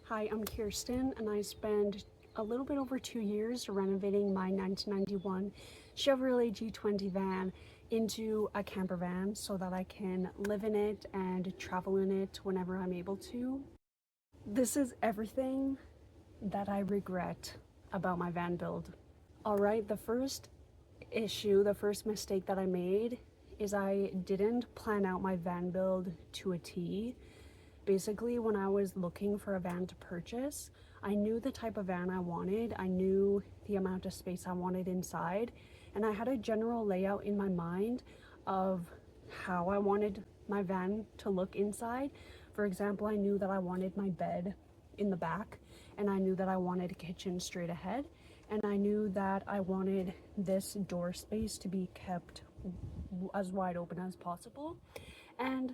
Hi, I'm Kirsten, and I spent a little bit over 2 years renovating my 1991 Chevrolet G20 van into a camper van so that I can live in it and travel in it whenever I'm able to. This is everything that I regret about my van build. Alright, the first mistake that I made is I didn't plan out my van build to a T. Basically, when I was looking for a van to purchase, I knew the type of van I wanted, I knew the amount of space I wanted inside, and I had a general layout in my mind of how I wanted my van to look inside. For example, I knew that I wanted my bed in the back, and I knew that I wanted a kitchen straight ahead, and I knew that I wanted this door space to be kept as wide open as possible. And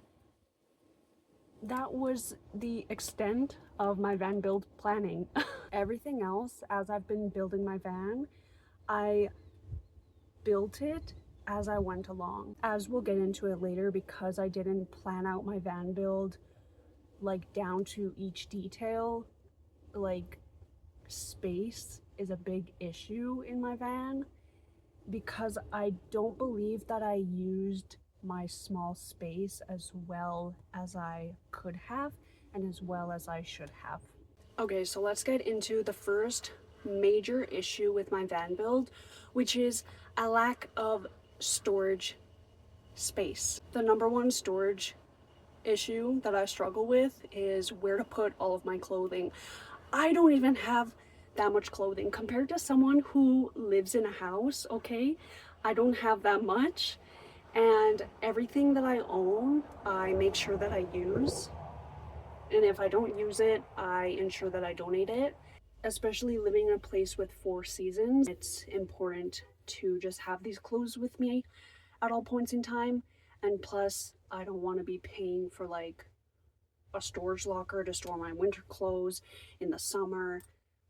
that was the extent of my van build planning. Everything else, as I've been building my van, I built it as I went along. As we'll get into it later, because I didn't plan out my van build like down to each detail, like space is a big issue in my van because I don't believe that I used my small space as well as I could have and as well as I should have. Okay, so let's get into the first major issue with my van build, which is a lack of storage space. The number one storage issue that I struggle with is where to put all of my clothing. I don't even have that much clothing compared to someone who lives in a house. Okay, I don't have that much, and everything that I own I make sure that I use, and if I don't use it I ensure that I donate it. Especially living in a place with 4 seasons, it's important to just have these clothes with me at all points in time, and plus I don't want to be paying for like a storage locker to store my winter clothes in the summer,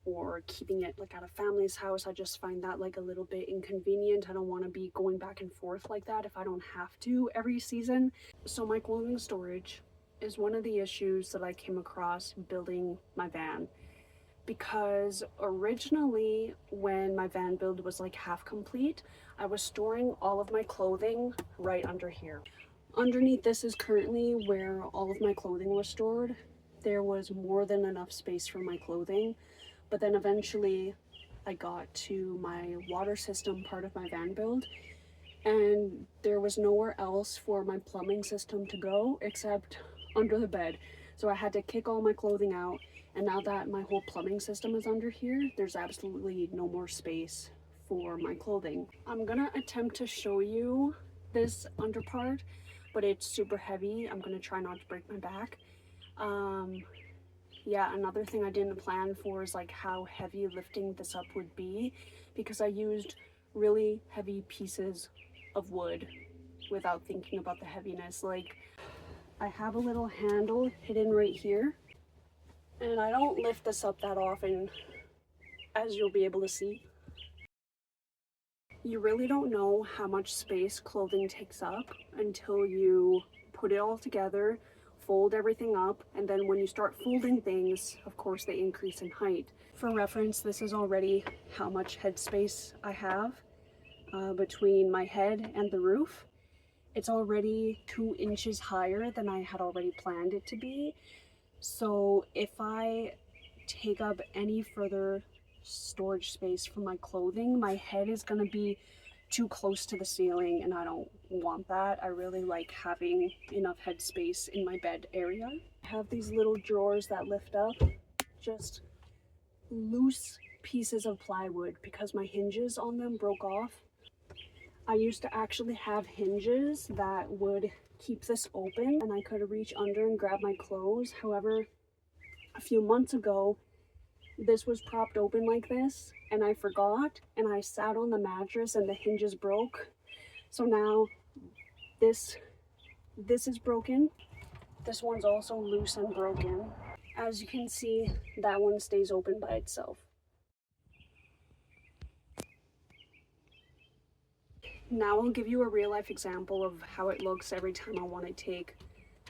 or keeping it like at a family's house. I just find that like a little bit inconvenient. I don't want to be going back and forth like that if I don't have to every season. So my clothing storage is one of the issues that I came across building my van, because originally when my van build was like half complete, I was storing all of my clothing right under here. Underneath this is currently where all of my clothing was stored. There was more than enough space for my clothing, but then eventually I got to my water system part of my van build, and there was nowhere else for my plumbing system to go except under the bed. So I had to kick all my clothing out, and now that my whole plumbing system is under here, there's absolutely no more space for my clothing. I'm gonna attempt to show you this under part, but it's super heavy. I'm gonna try not to break my back. Yeah, another thing I didn't plan for is like how heavy lifting this up would be, because I used really heavy pieces of wood without thinking about the heaviness. Like, I have a little handle hidden right here, and I don't lift this up that often, as you'll be able to see. You really don't know how much space clothing takes up until you put it all together, fold everything up, and then when you start folding things, of course they increase in height. For reference, this is already how much headspace I have between my head and the roof. It's already 2 inches higher than I had already planned it to be. So if I take up any further storage space for my clothing, my head is going to be too close to the ceiling, and I don't want that. I really like having enough headspace in my bed area. I have these little drawers that lift up, just loose pieces of plywood because my hinges on them broke off. I used to actually have hinges that would keep this open and I could reach under and grab my clothes. However, a few months ago, this was propped open like this and I forgot, and I sat on the mattress and the hinges broke. So now this is broken. This one's also loose and broken. As you can see, that one stays open by itself. Now I'll give you a real life example of how it looks every time I want to take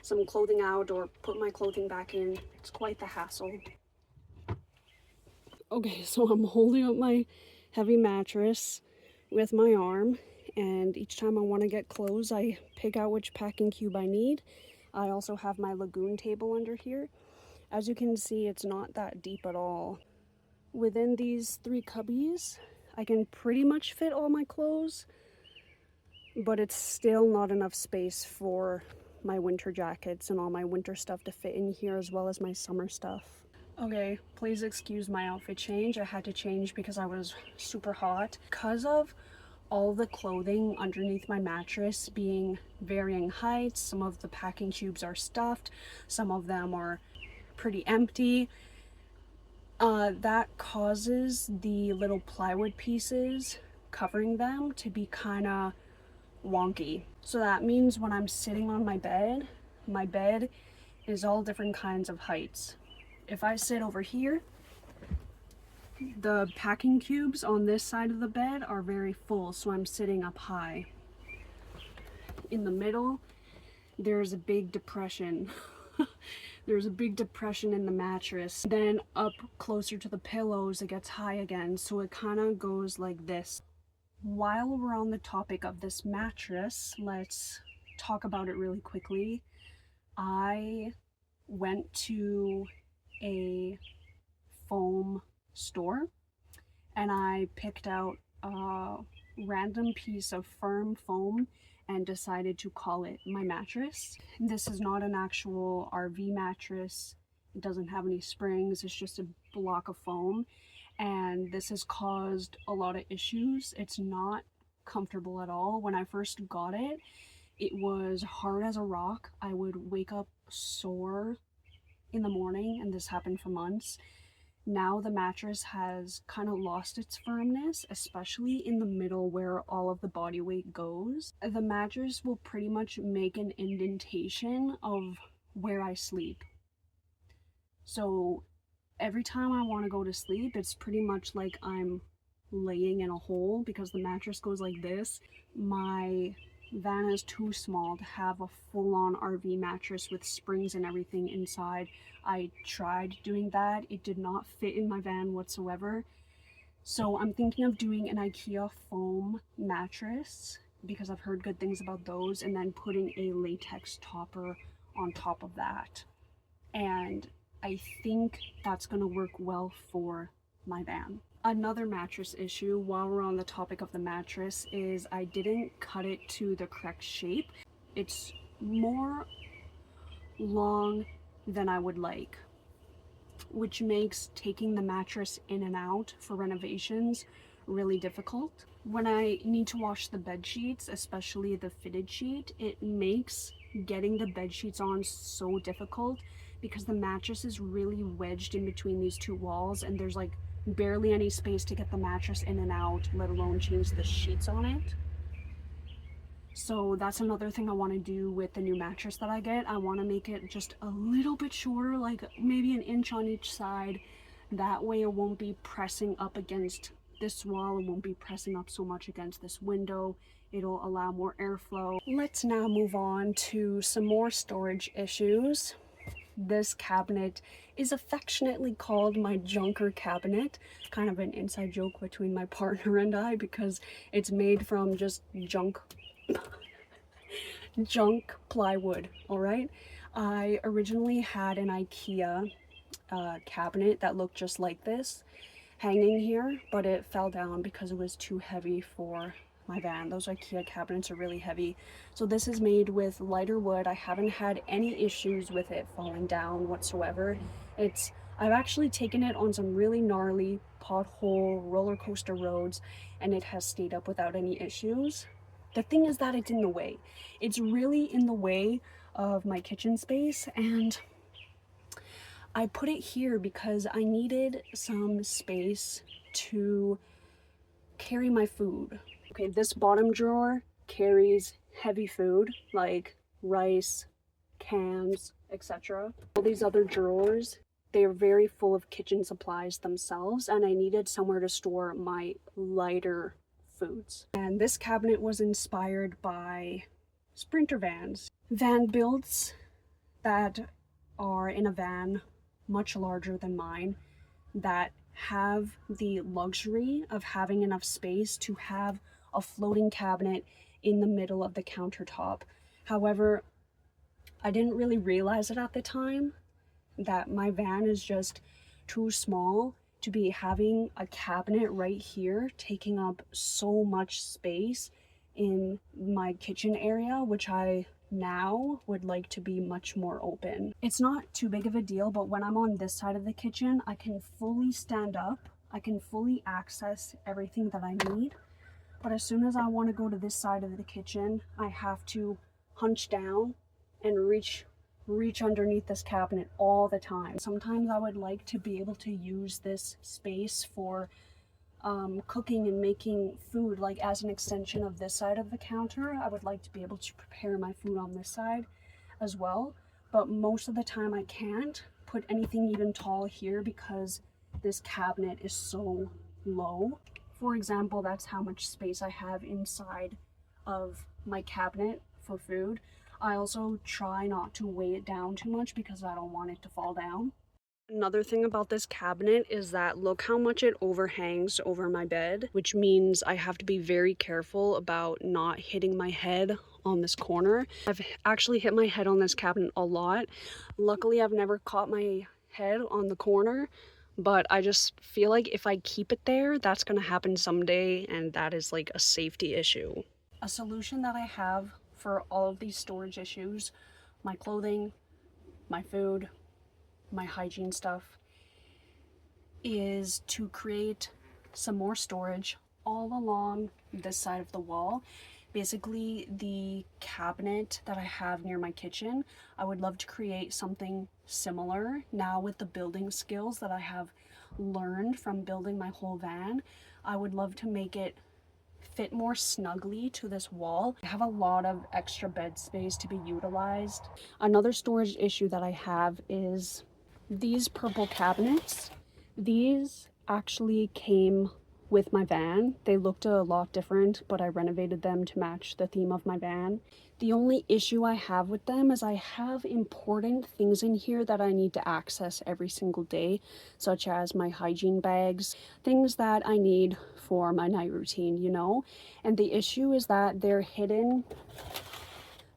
some clothing out or put my clothing back in. It's quite the hassle. Okay, so I'm holding up my heavy mattress with my arm, and each time I want to get clothes, I pick out which packing cube I need. I also have my lagoon table under here. As you can see, it's not that deep at all. Within these 3 cubbies, I can pretty much fit all my clothes, but it's still not enough space for my winter jackets and all my winter stuff to fit in here, as well as my summer stuff. Okay, please excuse my outfit change. I had to change because I was super hot. Because of all the clothing underneath my mattress being varying heights, some of the packing cubes are stuffed, some of them are pretty empty. That causes the little plywood pieces covering them to be kind of wonky. So that means when I'm sitting on my bed is all different kinds of heights. If I sit over here, the packing cubes on this side of the bed are very full, so I'm sitting up high. In the middle, there's a big depression. There's a big depression in the mattress. Then up closer to the pillows, it gets high again, so it kind of goes like this. While we're on the topic of this mattress, let's talk about it really quickly. I went to a foam store and I picked out a random piece of firm foam and decided to call it my mattress. This is not an actual RV mattress. It doesn't have any springs. It's just a block of foam, and this has caused a lot of issues. It's not comfortable at all. When I first got it, it was hard as a rock. I would wake up sore in the morning, and this happened for months. Now the mattress has kind of lost its firmness, especially in the middle where all of the body weight goes. The mattress will pretty much make an indentation of where I sleep. So every time I want to go to sleep, it's pretty much like I'm laying in a hole because the mattress goes like this. My van is too small to have a full-on RV mattress with springs and everything inside. I tried doing that. It did not fit in my van whatsoever. So I'm thinking of doing an IKEA foam mattress because I've heard good things about those, and then putting a latex topper on top of that. And I think that's going to work well for my van. Another mattress issue, while we're on the topic of the mattress, is I didn't cut it to the correct shape. It's more long than I would like, which makes taking the mattress in and out for renovations really difficult. When I need to wash the bed sheets, especially the fitted sheet, it makes getting the bed sheets on so difficult because the mattress is really wedged in between these 2 walls, and there's like barely any space to get the mattress in and out, let alone change the sheets on it. So that's another thing I want to do with the new mattress that I get. I want to make it just a little bit shorter, like maybe an inch on each side. That way it won't be pressing up against this wall, it won't be pressing up so much against this window. It'll allow more airflow. Let's now move on to some more storage issues. This cabinet is affectionately called my junker cabinet. Kind of an inside joke between my partner and I because it's made from just junk plywood. All right, I originally had an IKEA cabinet that looked just like this hanging here, but it fell down because it was too heavy for my van. Those IKEA cabinets are really heavy. So this is made with lighter wood. I haven't had any issues with it falling down whatsoever. I've actually taken it on some really gnarly pothole roller coaster roads, and it has stayed up without any issues. The thing is that it's in the way. It's really in the way of my kitchen space, and I put it here because I needed some space to carry my food. Okay, this bottom drawer carries heavy food like rice, cans, etc. All these other drawers, they are very full of kitchen supplies themselves, and I needed somewhere to store my lighter foods. And this cabinet was inspired by Sprinter vans. Van builds that are in a van much larger than mine that have the luxury of having enough space to have a floating cabinet in the middle of the countertop. However, I didn't really realize it at the time that my van is just too small to be having a cabinet right here taking up so much space in my kitchen area, which I now would like to be much more open. It's not too big of a deal, but when I'm on this side of the kitchen, I can fully stand up. I can fully access everything that I need. But as soon as I want to go to this side of the kitchen, I have to hunch down and reach underneath this cabinet all the time. Sometimes I would like to be able to use this space for cooking and making food, like as an extension of this side of the counter. I would like to be able to prepare my food on this side as well, but most of the time I can't put anything even tall here because this cabinet is so low. For example, that's how much space I have inside of my cabinet for food. I also try not to weigh it down too much because I don't want it to fall down. Another thing about this cabinet is that look how much it overhangs over my bed, which means I have to be very careful about not hitting my head on this corner. I've actually hit my head on this cabinet a lot. Luckily, I've never caught my head on the corner, but I just feel like if I keep it there, that's gonna happen someday, and that is like a safety issue. A solution that I have for all of these storage issues, my clothing, my food, my hygiene stuff, is to create some more storage all along this side of the wall. Basically, the cabinet that I have near my kitchen, I would love to create something similar now with the building skills that I have learned from building my whole van. I would love to make it fit more snugly to this wall. I have a lot of extra bed space to be utilized. Another storage issue that I have is these purple cabinets. These actually came with my van. They looked a lot different, but I renovated them to match the theme of my van. The only issue I have with them is I have important things in here that I need to access every single day, such as my hygiene bags, things that I need for my night routine, you know? And the issue is that they're hidden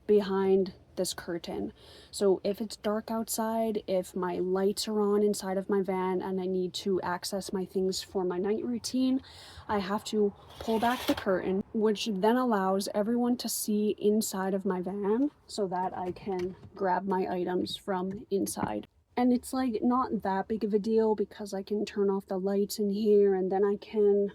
behind this curtain. So if it's dark outside, if my lights are on inside of my van and I need to access my things for my night routine, I have to pull back the curtain, which then allows everyone to see inside of my van so that I can grab my items from inside. And it's like not that big of a deal because I can turn off the lights in here and then I can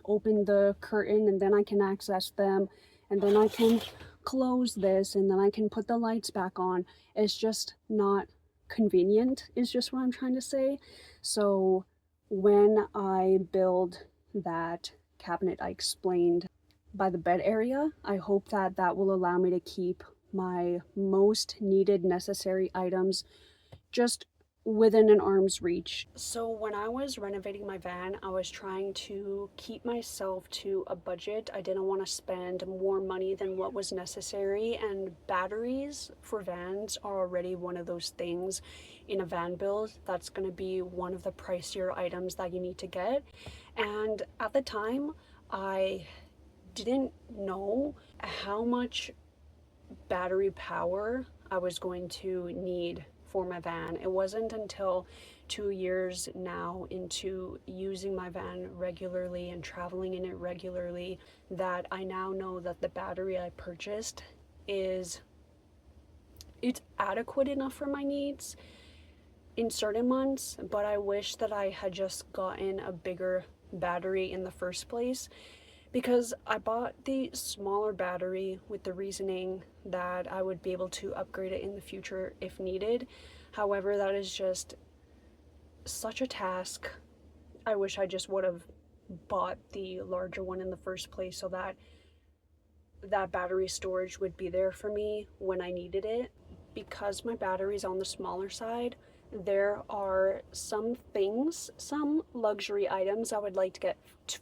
open the curtain and then I can access them, and then I can close this and then I can put the lights back on. It's just not convenient, is just what I'm trying to say. So when I build that cabinet I explained by the bed area, I hope that that will allow me to keep my most needed necessary items just within an arm's reach. So when I was renovating my van, I was trying to keep myself to a budget. I didn't want to spend more money than what was necessary, and batteries for vans are already one of those things in a van build that's going to be one of the pricier items that you need to get. And at the time, I didn't know how much battery power I was going to need for my van. It wasn't until 2 years now into using my van regularly and traveling in it regularly that I now know that the battery I purchased it's adequate enough for my needs in certain months, but I wish that I had just gotten a bigger battery in the first place, because I bought the smaller battery with the reasoning that I would be able to upgrade it in the future if needed. However, that is just such a task. I wish I just would have bought the larger one in the first place so that that battery storage would be there for me when I needed it. Because my battery's on the smaller side, there are some things, some luxury items I would like to get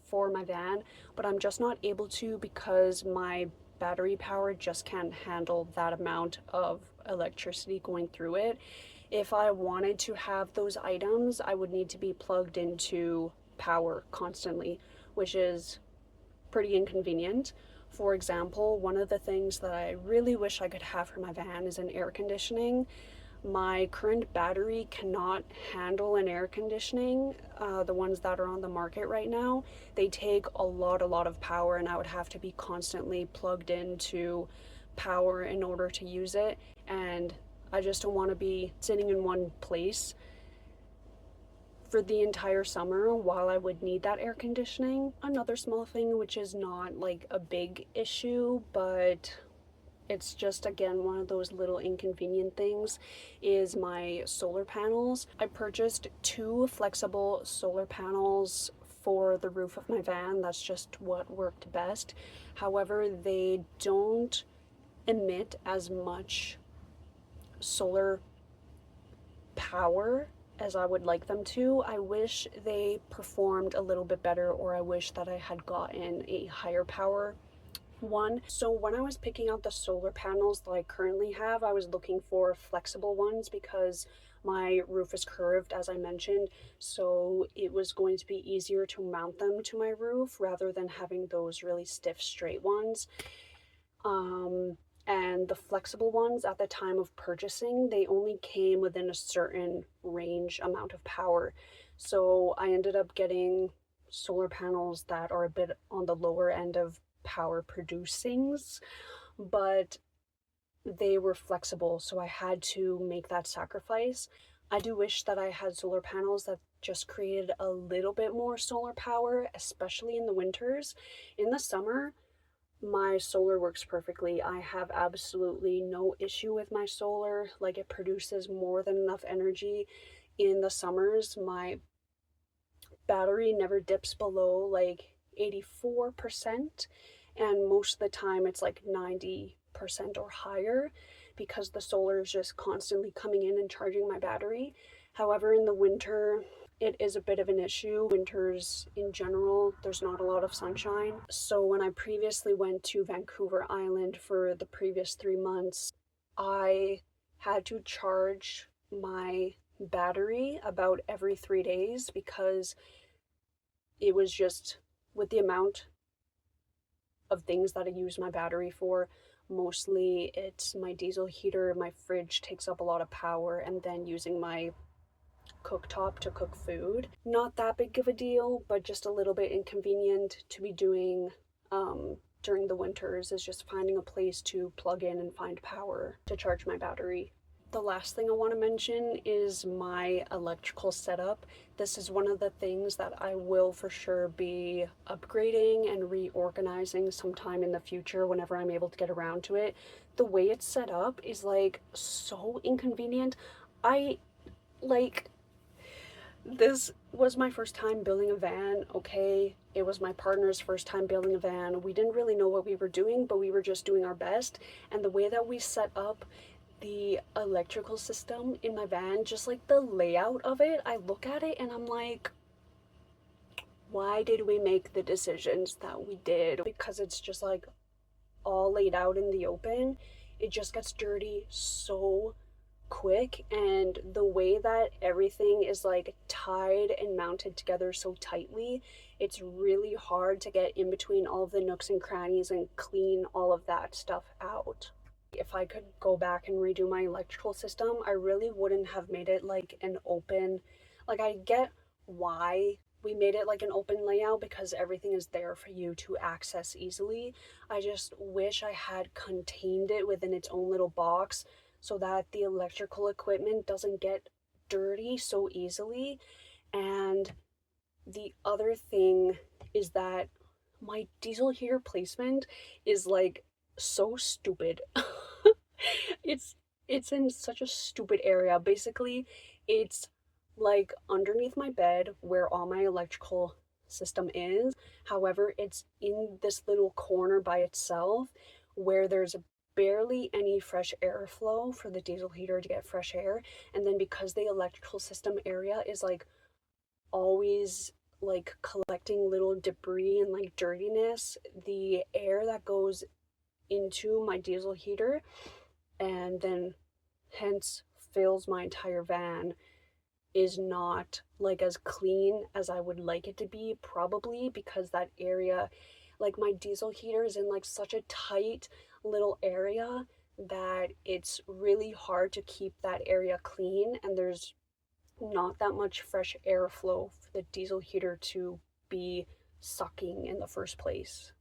for my van, but I'm just not able to because my battery power just can't handle that amount of electricity going through it. If I wanted to have those items, I would need to be plugged into power constantly, which is pretty inconvenient. For example, one of the things that I really wish I could have for my van is an air conditioning. My current battery cannot handle an air conditioning. The ones that are on the market right now, they take a lot of power, and I would have to be constantly plugged into power in order to use it. And I just don't want to be sitting in one place for the entire summer while I would need that air conditioning. Another small thing, which is not like a big issue, but it's just again one of those little inconvenient things, is my solar panels. I purchased 2 flexible solar panels for the roof of my van. That's just what worked best. However, they don't emit as much solar power as I would like them to. I wish they performed a little bit better, or I wish that I had gotten a higher power one. So when I was picking out the solar panels that I currently have, I was looking for flexible ones because my roof is curved, as I mentioned, so it was going to be easier to mount them to my roof rather than having those really stiff straight ones. And the flexible ones, at the time of purchasing, they only came within a certain range amount of power. So I ended up getting solar panels that are a bit on the lower end of power producings, but they were flexible, so I had to make that sacrifice. I do wish that I had solar panels that just created a little bit more solar power, especially in the winters. In the summer, my solar works perfectly. I have absolutely no issue with my solar. Like, it produces more than enough energy. In the summers, my battery never dips below like 84%, and most of the time it's like 90% or higher because the solar is just constantly coming in and charging my battery. However, in the winter, it is a bit of an issue. Winters in general, there's not a lot of sunshine. So when I previously went to Vancouver Island for the previous 3 months, I had to charge my battery about every 3 days because it was just, with the amount of things that I use my battery for, mostly it's my diesel heater, my fridge takes up a lot of power, and then using my cooktop to cook food. Not that big of a deal, but just a little bit inconvenient to be doing during the winters, is just finding a place to plug in and find power to charge my battery. The last thing I want to mention is my electrical setup. This is one of the things that I will for sure be upgrading and reorganizing sometime in the future whenever I'm able to get around to it. The way it's set up is like so inconvenient. This was my first time building a van, okay? It was my partner's first time building a van. We didn't really know what we were doing, but we were just doing our best. And the way that we set up the electrical system in my van, just like the layout of it, I look at it and I'm like, why did we make the decisions that we did? Because it's just like all laid out in the open. It just gets dirty so quick, and the way that everything is like tied and mounted together so tightly, it's really hard to get in between all of the nooks and crannies and clean all of that stuff out. If I could go back and redo my electrical system, I really wouldn't have made it like an open, like, I get why we made it like an open layout because everything is there for you to access easily. I just wish I had contained it within its own little box so that the electrical equipment doesn't get dirty so easily. And the other thing is that my diesel heater placement is like so stupid. it's it's in such a stupid area. Basically, it's like underneath my bed where all my electrical system is. However, it's in this little corner by itself where there's barely any fresh airflow for the diesel heater to get fresh air. And then because the electrical system area is like always like collecting little debris and like dirtiness, the air that goes into my diesel heater and then hence fills my entire van is not like as clean as I would like it to be, probably because that area, like my diesel heater is in like such a tight little area that it's really hard to keep that area clean, and there's not that much fresh airflow for the diesel heater to be sucking in the first place.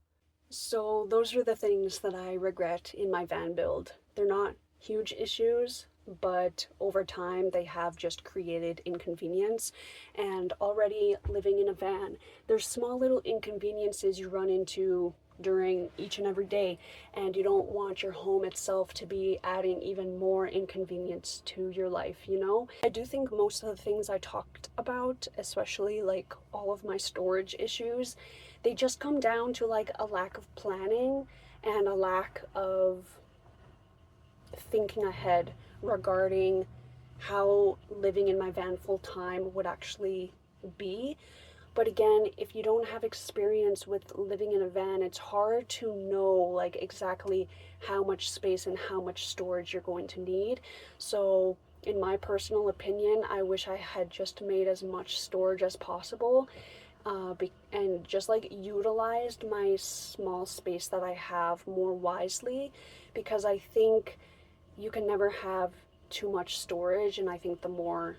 So those are the things that I regret in my van build. They're not huge issues, but over time they have just created inconvenience. And already living in a van, there's small little inconveniences you run into during each and every day, and you don't want your home itself to be adding even more inconvenience to your life, you know? I do think most of the things I talked about, especially like all of my storage issues, they just come down to like a lack of planning and a lack of thinking ahead regarding how living in my van full time would actually be. But again, if you don't have experience with living in a van, it's hard to know like exactly how much space and how much storage you're going to need. So in my personal opinion, I wish I had just made as much storage as possible, and just like utilized my small space that I have more wisely, because I think you can never have too much storage, and I think the more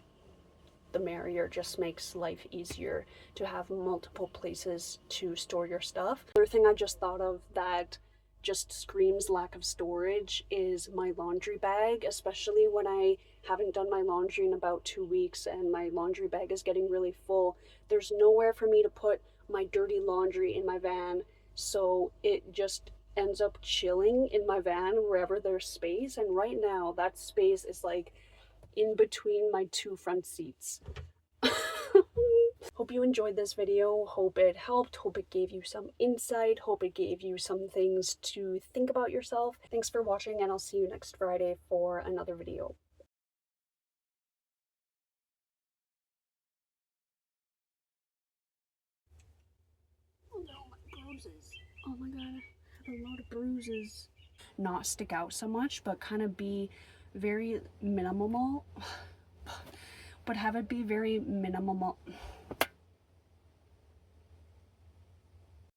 the merrier. Just makes life easier to have multiple places to store your stuff. Another thing I just thought of that just screams lack of storage is my laundry bag, especially when I haven't done my laundry in about 2 weeks and my laundry bag is getting really full. There's nowhere for me to put my dirty laundry in my van, so it just ends up chilling in my van wherever there's space, and right now that space is like in between my two front seats. Hope you enjoyed this video, hope it helped, hope it gave you some insight, hope it gave you some things to think about yourself. Thanks for watching, and I'll see you next Friday for another video. Oh no, my bruises. Oh my god, I have a lot of bruises. Not stick out so much, but kind of be very minimal, but have it be very minimal.